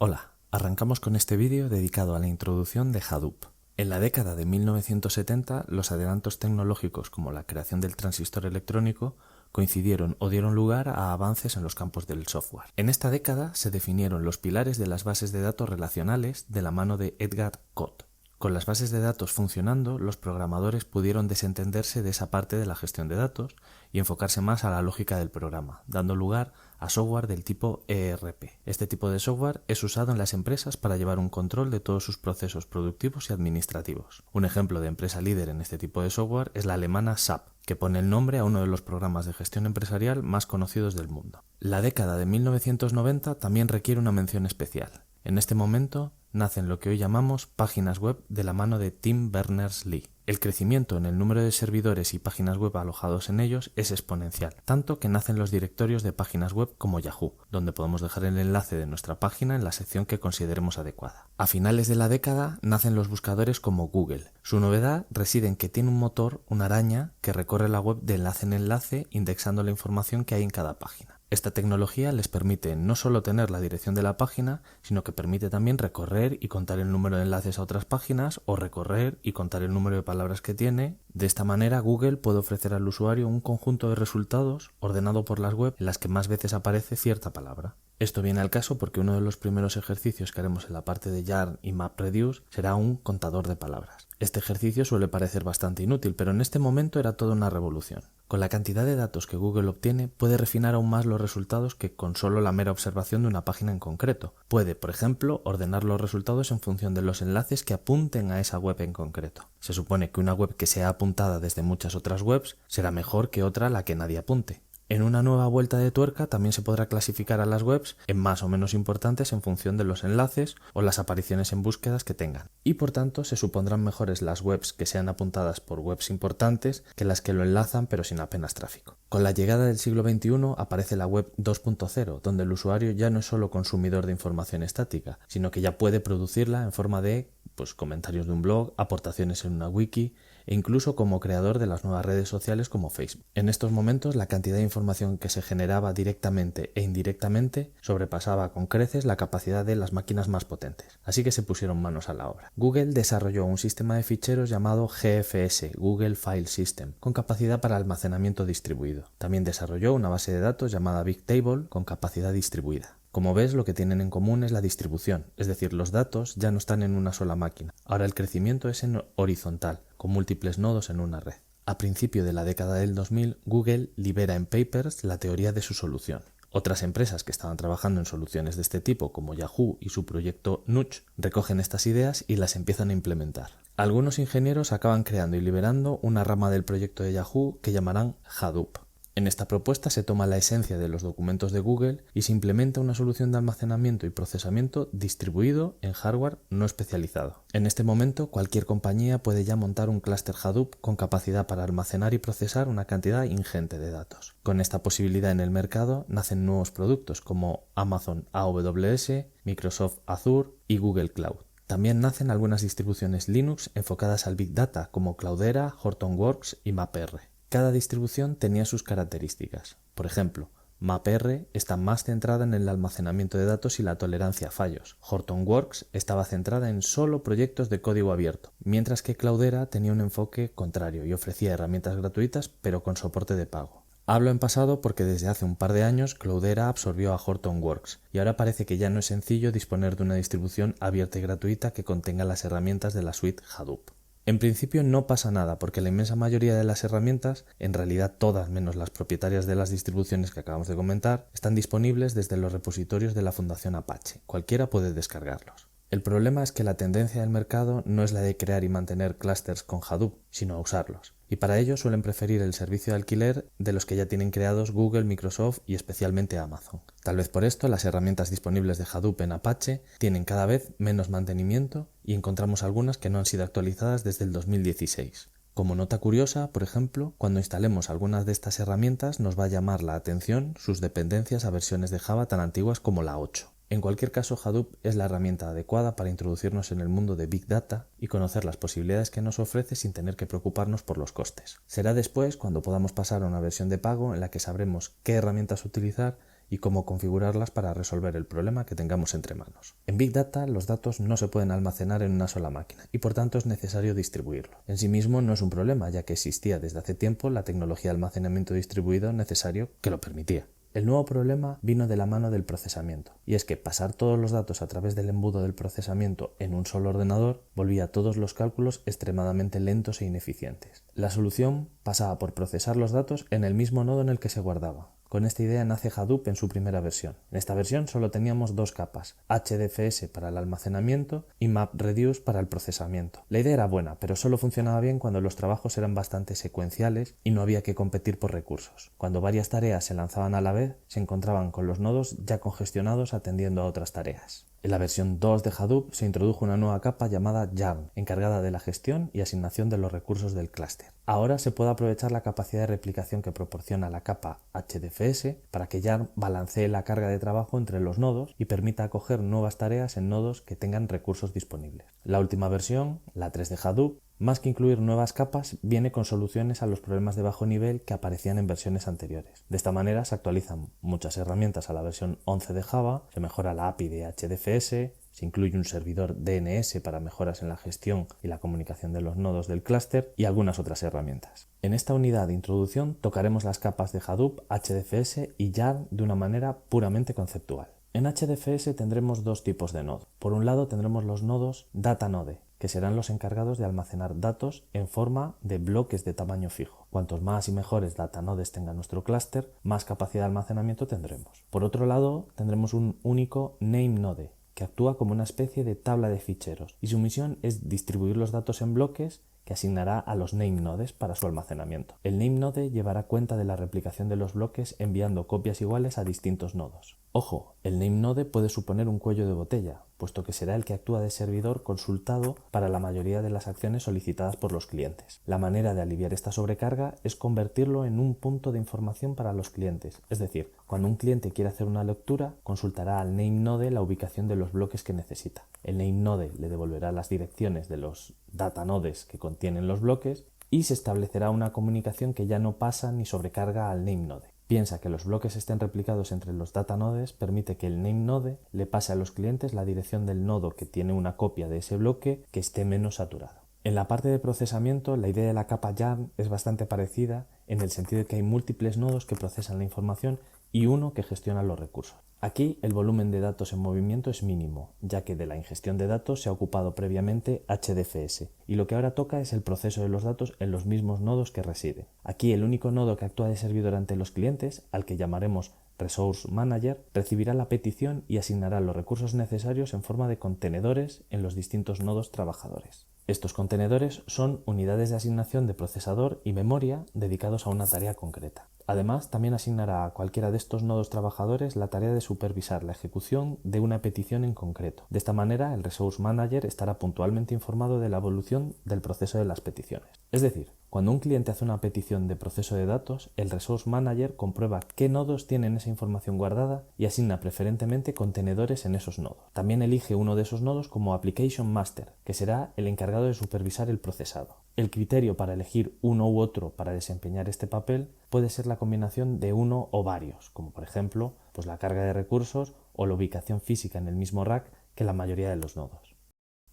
Hola, arrancamos con este vídeo dedicado a la introducción de Hadoop. En la década de 1970, los adelantos tecnológicos como la creación del transistor electrónico coincidieron o dieron lugar a avances en los campos del software. En esta década se definieron los pilares de las bases de datos relacionales de la mano de Edgar Code. Con las bases de datos funcionando, los programadores pudieron desentenderse de esa parte de la gestión de datos y enfocarse más a la lógica del programa, dando lugar a software del tipo ERP. Este tipo de software es usado en las empresas para llevar un control de todos sus procesos productivos y administrativos. Un ejemplo de empresa líder en este tipo de software es la alemana SAP, que pone el nombre a uno de los programas de gestión empresarial más conocidos del mundo. La década de 1990 también requiere una mención especial. En este momento nacen lo que hoy llamamos páginas web de la mano de Tim Berners-Lee. El crecimiento en el número de servidores y páginas web alojados en ellos es exponencial, tanto que nacen los directorios de páginas web como Yahoo, donde podemos dejar el enlace de nuestra página en la sección que consideremos adecuada. A finales de la década nacen los buscadores como Google. Su novedad reside en que tiene un motor, una araña, que recorre la web de enlace en enlace indexando la información que hay en cada página. Esta tecnología les permite no solo tener la dirección de la página, sino que permite también recorrer y contar el número de enlaces a otras páginas o recorrer y contar el número de palabras que tiene. De esta manera, Google puede ofrecer al usuario un conjunto de resultados ordenado por las web en las que más veces aparece cierta palabra. Esto viene al caso porque uno de los primeros ejercicios que haremos en la parte de Yarn y MapReduce será un contador de palabras. Este ejercicio suele parecer bastante inútil, pero en este momento era toda una revolución. Con la cantidad de datos que Google obtiene, puede refinar aún más los resultados que con solo la mera observación de una página en concreto. Puede, por ejemplo, ordenar los resultados en función de los enlaces que apunten a esa web en concreto. Se supone que una web que sea apuntada desde muchas otras webs será mejor que otra a la que nadie apunte. En una nueva vuelta de tuerca también se podrá clasificar a las webs en más o menos importantes en función de los enlaces o las apariciones en búsquedas que tengan. Y por tanto se supondrán mejores las webs que sean apuntadas por webs importantes que las que lo enlazan pero sin apenas tráfico. Con la llegada del siglo XXI aparece la web 2.0, donde el usuario ya no es solo consumidor de información estática, sino que ya puede producirla en forma de comentarios de un blog, aportaciones en una wiki e incluso como creador de las nuevas redes sociales como Facebook. En estos momentos la cantidad de información que se generaba directamente e indirectamente sobrepasaba con creces la capacidad de las máquinas más potentes, así que se pusieron manos a la obra. Google desarrolló un sistema de ficheros llamado GFS, Google File System, con capacidad para almacenamiento distribuido. También desarrolló una base de datos llamada Bigtable con capacidad distribuida. Como ves, lo que tienen en común es la distribución, es decir, los datos ya no están en una sola máquina. Ahora el crecimiento es en horizontal, con múltiples nodos en una red. A principio de la década del 2000, Google libera en papers la teoría de su solución. Otras empresas que estaban trabajando en soluciones de este tipo, como Yahoo y su proyecto Nudge, recogen estas ideas y las empiezan a implementar. Algunos ingenieros acaban creando y liberando una rama del proyecto de Yahoo que llamarán Hadoop. En esta propuesta se toma la esencia de los documentos de Google y se implementa una solución de almacenamiento y procesamiento distribuido en hardware no especializado. En este momento, cualquier compañía puede ya montar un clúster Hadoop con capacidad para almacenar y procesar una cantidad ingente de datos. Con esta posibilidad en el mercado nacen nuevos productos como Amazon AWS, Microsoft Azure y Google Cloud. También nacen algunas distribuciones Linux enfocadas al Big Data como Cloudera, Hortonworks y MapR. Cada distribución tenía sus características. Por ejemplo, MapR está más centrada en el almacenamiento de datos y la tolerancia a fallos. Hortonworks estaba centrada en solo proyectos de código abierto, mientras que Cloudera tenía un enfoque contrario y ofrecía herramientas gratuitas pero con soporte de pago. Hablo en pasado porque desde hace un par de años Cloudera absorbió a Hortonworks y ahora parece que ya no es sencillo disponer de una distribución abierta y gratuita que contenga las herramientas de la suite Hadoop. En principio no pasa nada porque la inmensa mayoría de las herramientas, en realidad todas menos las propietarias de las distribuciones que acabamos de comentar, están disponibles desde los repositorios de la Fundación Apache. Cualquiera puede descargarlos. El problema es que la tendencia del mercado no es la de crear y mantener clústeres con Hadoop, sino a usarlos. Y para ello suelen preferir el servicio de alquiler de los que ya tienen creados Google, Microsoft y especialmente Amazon. Tal vez por esto las herramientas disponibles de Hadoop en Apache tienen cada vez menos mantenimiento y encontramos algunas que no han sido actualizadas desde el 2016. Como nota curiosa, por ejemplo, cuando instalemos algunas de estas herramientas nos va a llamar la atención sus dependencias a versiones de Java tan antiguas como la 8. En cualquier caso, Hadoop es la herramienta adecuada para introducirnos en el mundo de Big Data y conocer las posibilidades que nos ofrece sin tener que preocuparnos por los costes. Será después cuando podamos pasar a una versión de pago en la que sabremos qué herramientas utilizar y cómo configurarlas para resolver el problema que tengamos entre manos. En Big Data, los datos no se pueden almacenar en una sola máquina y por tanto es necesario distribuirlo. En sí mismo no es un problema, ya que existía desde hace tiempo la tecnología de almacenamiento distribuido necesario que lo permitía. El nuevo problema vino de la mano del procesamiento, y es que pasar todos los datos a través del embudo del procesamiento en un solo ordenador volvía todos los cálculos extremadamente lentos e ineficientes. La solución pasaba por procesar los datos en el mismo nodo en el que se guardaba. Con esta idea nace Hadoop en su primera versión. En esta versión solo teníamos dos capas, HDFS para el almacenamiento y MapReduce para el procesamiento. La idea era buena, pero solo funcionaba bien cuando los trabajos eran bastante secuenciales y no había que competir por recursos. Cuando varias tareas se lanzaban a la vez, se encontraban con los nodos ya congestionados atendiendo a otras tareas. En la versión 2 de Hadoop se introdujo una nueva capa llamada YARN, encargada de la gestión y asignación de los recursos del clúster. Ahora se puede aprovechar la capacidad de replicación que proporciona la capa HDFS para que YARN balancee la carga de trabajo entre los nodos y permita acoger nuevas tareas en nodos que tengan recursos disponibles. La última versión, la 3 de Hadoop, más que incluir nuevas capas, viene con soluciones a los problemas de bajo nivel que aparecían en versiones anteriores. De esta manera se actualizan muchas herramientas a la versión 11 de Java, se mejora la API de HDFS, se incluye un servidor DNS para mejoras en la gestión y la comunicación de los nodos del clúster y algunas otras herramientas. En esta unidad de introducción tocaremos las capas de Hadoop, HDFS y YARN de una manera puramente conceptual. En HDFS tendremos dos tipos de nodos. Por un lado tendremos los nodos DataNode, que serán los encargados de almacenar datos en forma de bloques de tamaño fijo. Cuantos más y mejores datanodes tenga nuestro clúster, más capacidad de almacenamiento tendremos. Por otro lado, tendremos un único NameNode, que actúa como una especie de tabla de ficheros, y su misión es distribuir los datos en bloques que asignará a los NameNodes para su almacenamiento. El NameNode llevará cuenta de la replicación de los bloques enviando copias iguales a distintos nodos. Ojo, el NameNode puede suponer un cuello de botella, puesto que será el que actúa de servidor consultado para la mayoría de las acciones solicitadas por los clientes. La manera de aliviar esta sobrecarga es convertirlo en un punto de información para los clientes, es decir, cuando un cliente quiere hacer una lectura, consultará al NameNode la ubicación de los bloques que necesita. El NameNode le devolverá las direcciones de los datanodes que contienen los bloques y se establecerá una comunicación que ya no pasa ni sobrecarga al NameNode. Piensa que los bloques estén replicados entre los datanodes permite que el NameNode le pase a los clientes la dirección del nodo que tiene una copia de ese bloque que esté menos saturado. En la parte de procesamiento, la idea de la capa YARN es bastante parecida en el sentido de que hay múltiples nodos que procesan la información y uno que gestiona los recursos. Aquí el volumen de datos en movimiento es mínimo, ya que de la ingestión de datos se ha ocupado previamente HDFS, y lo que ahora toca es el proceso de los datos en los mismos nodos que residen. Aquí el único nodo que actúa de servidor ante los clientes, al que llamaremos Resource Manager, recibirá la petición y asignará los recursos necesarios en forma de contenedores en los distintos nodos trabajadores. Estos contenedores son unidades de asignación de procesador y memoria dedicados a una tarea concreta. Además, también asignará a cualquiera de estos nodos trabajadores la tarea de supervisar la ejecución de una petición en concreto. De esta manera, el Resource Manager estará puntualmente informado de la evolución del proceso de las peticiones. Es decir, cuando un cliente hace una petición de proceso de datos, el Resource Manager comprueba qué nodos tienen esa información guardada y asigna preferentemente contenedores en esos nodos. También elige uno de esos nodos como Application Master, que será el encargado de supervisar el procesado. El criterio para elegir uno u otro para desempeñar este papel puede ser la combinación de uno o varios, como por ejemplo la carga de recursos o la ubicación física en el mismo rack que la mayoría de los nodos.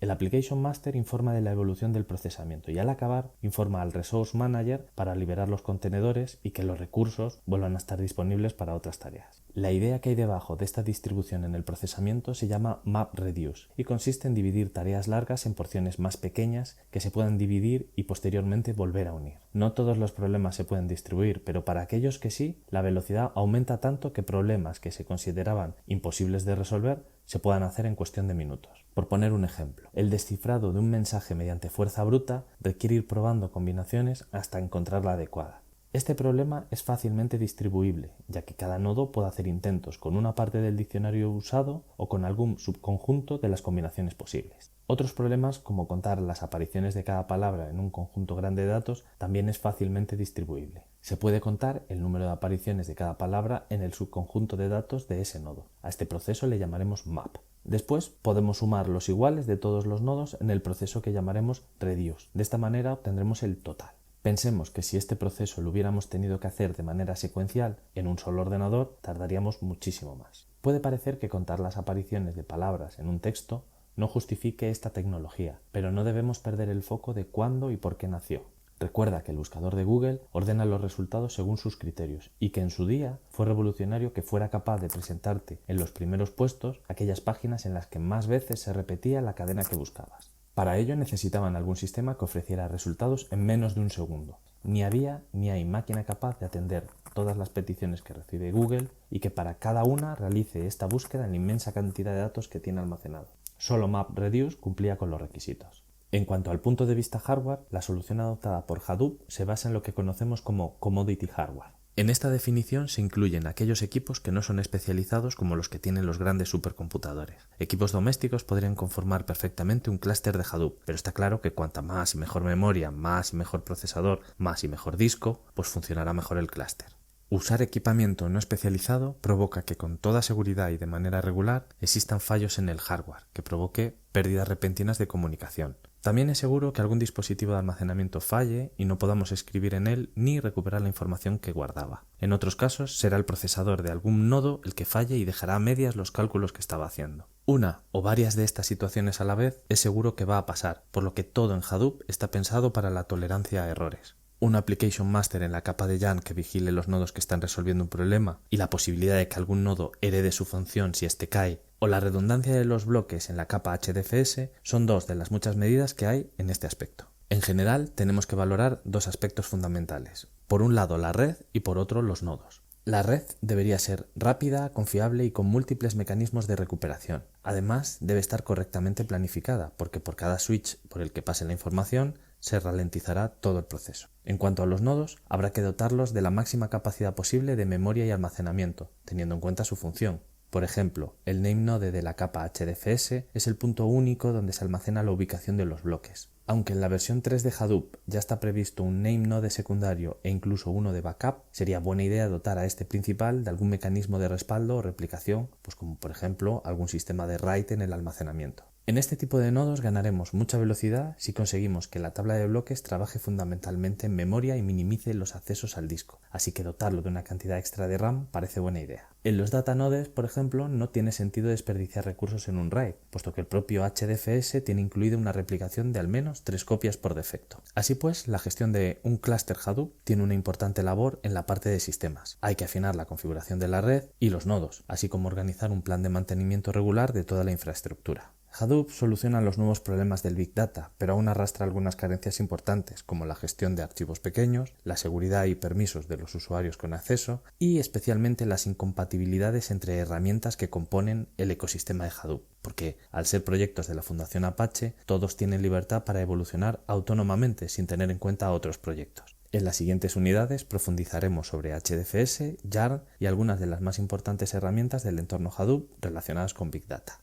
El Application Master informa de la evolución del procesamiento y al acabar informa al Resource Manager para liberar los contenedores y que los recursos vuelvan a estar disponibles para otras tareas. La idea que hay debajo de esta distribución en el procesamiento se llama MapReduce y consiste en dividir tareas largas en porciones más pequeñas que se puedan dividir y posteriormente volver a unir. No todos los problemas se pueden distribuir, pero para aquellos que sí, la velocidad aumenta tanto que problemas que se consideraban imposibles de resolver se puedan hacer en cuestión de minutos. Por poner un ejemplo, el descifrado de un mensaje mediante fuerza bruta requiere ir probando combinaciones hasta encontrar la adecuada. Este problema es fácilmente distribuible, ya que cada nodo puede hacer intentos con una parte del diccionario usado o con algún subconjunto de las combinaciones posibles. Otros problemas, como contar las apariciones de cada palabra en un conjunto grande de datos, también es fácilmente distribuible. Se puede contar el número de apariciones de cada palabra en el subconjunto de datos de ese nodo. A este proceso le llamaremos map. Después podemos sumar los iguales de todos los nodos en el proceso que llamaremos reduce. De esta manera obtendremos el total. Pensemos que si este proceso lo hubiéramos tenido que hacer de manera secuencial en un solo ordenador, tardaríamos muchísimo más. Puede parecer que contar las apariciones de palabras en un texto no justifique esta tecnología, pero no debemos perder el foco de cuándo y por qué nació. Recuerda que el buscador de Google ordena los resultados según sus criterios y que en su día fue revolucionario que fuera capaz de presentarte en los primeros puestos aquellas páginas en las que más veces se repetía la cadena que buscabas. Para ello necesitaban algún sistema que ofreciera resultados en menos de un segundo. Ni había ni hay máquina capaz de atender todas las peticiones que recibe Google y que para cada una realice esta búsqueda en la inmensa cantidad de datos que tiene almacenado. Solo MapReduce cumplía con los requisitos. En cuanto al punto de vista hardware, la solución adoptada por Hadoop se basa en lo que conocemos como commodity hardware. En esta definición se incluyen aquellos equipos que no son especializados como los que tienen los grandes supercomputadores. Equipos domésticos podrían conformar perfectamente un clúster de Hadoop, pero está claro que cuanta más y mejor memoria, más y mejor procesador, más y mejor disco, pues funcionará mejor el clúster. Usar equipamiento no especializado provoca que con toda seguridad y de manera regular existan fallos en el hardware, que provoque pérdidas repentinas de comunicación. También es seguro que algún dispositivo de almacenamiento falle y no podamos escribir en él ni recuperar la información que guardaba. En otros casos será el procesador de algún nodo el que falle y dejará a medias los cálculos que estaba haciendo. Una o varias de estas situaciones a la vez es seguro que va a pasar, por lo que todo en Hadoop está pensado para la tolerancia a errores. Un application master en la capa de YARN que vigile los nodos que están resolviendo un problema y la posibilidad de que algún nodo herede su función si éste cae, o la redundancia de los bloques en la capa HDFS son dos de las muchas medidas que hay en este aspecto. En general tenemos que valorar dos aspectos fundamentales. Por un lado la red y por otro los nodos. La red debería ser rápida, confiable y con múltiples mecanismos de recuperación. Además, debe estar correctamente planificada, porque por cada switch por el que pase la información se ralentizará todo el proceso. En cuanto a los nodos, habrá que dotarlos de la máxima capacidad posible de memoria y almacenamiento, teniendo en cuenta su función. Por ejemplo, el nameNode de la capa HDFS es el punto único donde se almacena la ubicación de los bloques. Aunque en la versión 3 de Hadoop ya está previsto un nameNode secundario e incluso uno de backup, sería buena idea dotar a este principal de algún mecanismo de respaldo o replicación, pues como por ejemplo algún sistema de write en el almacenamiento. En este tipo de nodos ganaremos mucha velocidad si conseguimos que la tabla de bloques trabaje fundamentalmente en memoria y minimice los accesos al disco, así que dotarlo de una cantidad extra de RAM parece buena idea. En los datanodes, por ejemplo, no tiene sentido desperdiciar recursos en un RAID, puesto que el propio HDFS tiene incluida una replicación de al menos 3 copias por defecto. Así pues, la gestión de un clúster Hadoop tiene una importante labor en la parte de sistemas. Hay que afinar la configuración de la red y los nodos, así como organizar un plan de mantenimiento regular de toda la infraestructura. Hadoop soluciona los nuevos problemas del Big Data, pero aún arrastra algunas carencias importantes, como la gestión de archivos pequeños, la seguridad y permisos de los usuarios con acceso y especialmente las incompatibilidades entre herramientas que componen el ecosistema de Hadoop, porque al ser proyectos de la Fundación Apache, todos tienen libertad para evolucionar autónomamente sin tener en cuenta a otros proyectos. En las siguientes unidades profundizaremos sobre HDFS, YARN y algunas de las más importantes herramientas del entorno Hadoop relacionadas con Big Data.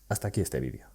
Hasta aquí este vídeo.